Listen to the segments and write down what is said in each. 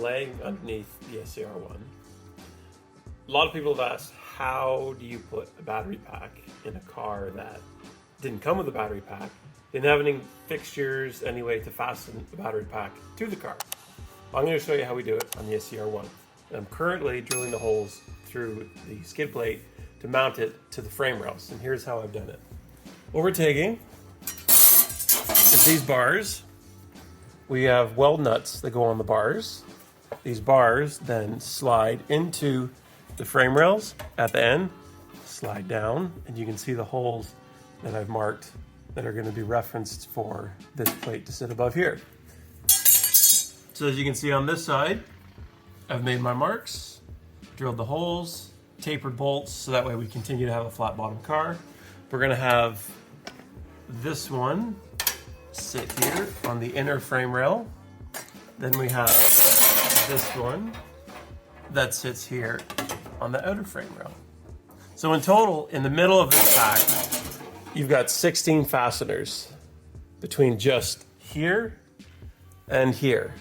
laying underneath the SCR1. A lot of people have asked, how do you put a battery pack in a car that didn't come with a battery pack, didn't have any fixtures, any way to fasten the battery pack to the car? Well, I'm going to show you how we do it on the SCR1. I'm currently drilling the holes through the skid plate to mount it to the frame rails, and here's how I've done it. What we're taking is these bars. We have weld nuts that go on the bars. These bars then slide into the frame rails at the end, slide down, and you can see the holes that I've marked that are going to be referenced for this plate to sit above here. So as you can see on this side, I've made my marks, drilled the holes, tapered bolts, so that way we continue to have a flat bottom car. We're going to have this one sit here on the inner frame rail. Then we have this one that sits here on the outer frame rail. So in total, in the middle of this pack, you've got 16 fasteners between just here and here,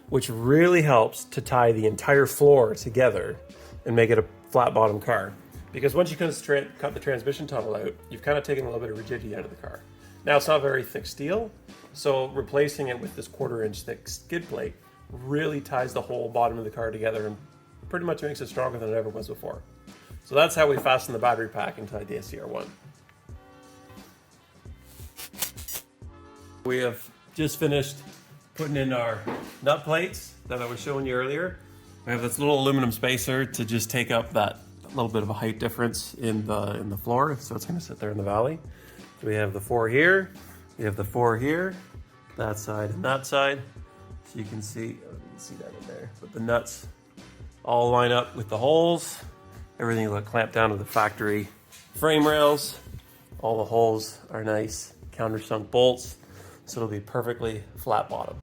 which really helps to tie the entire floor together and make it a flat bottom car. Because once you cut the transmission tunnel out, you've kind of taken a little bit of rigidity out of the car. Now it's not very thick steel, so replacing it with this 1/4 inch thick skid plate really ties the whole bottom of the car together and pretty much makes it stronger than it ever was before. So that's how we fasten the battery pack inside the SCR1. We have just finished putting in our nut plates that I was showing you earlier. We have this little aluminum spacer to just take up that little bit of a height difference in the floor, so it's going to sit there in the valley. So we have the 4 here, we have the 4 here, that side and that side. So you can see that in there. But the nuts all line up with the holes. Everything will clamp down to the factory frame rails. All the holes are nice countersunk bolts, so it'll be perfectly flat bottom.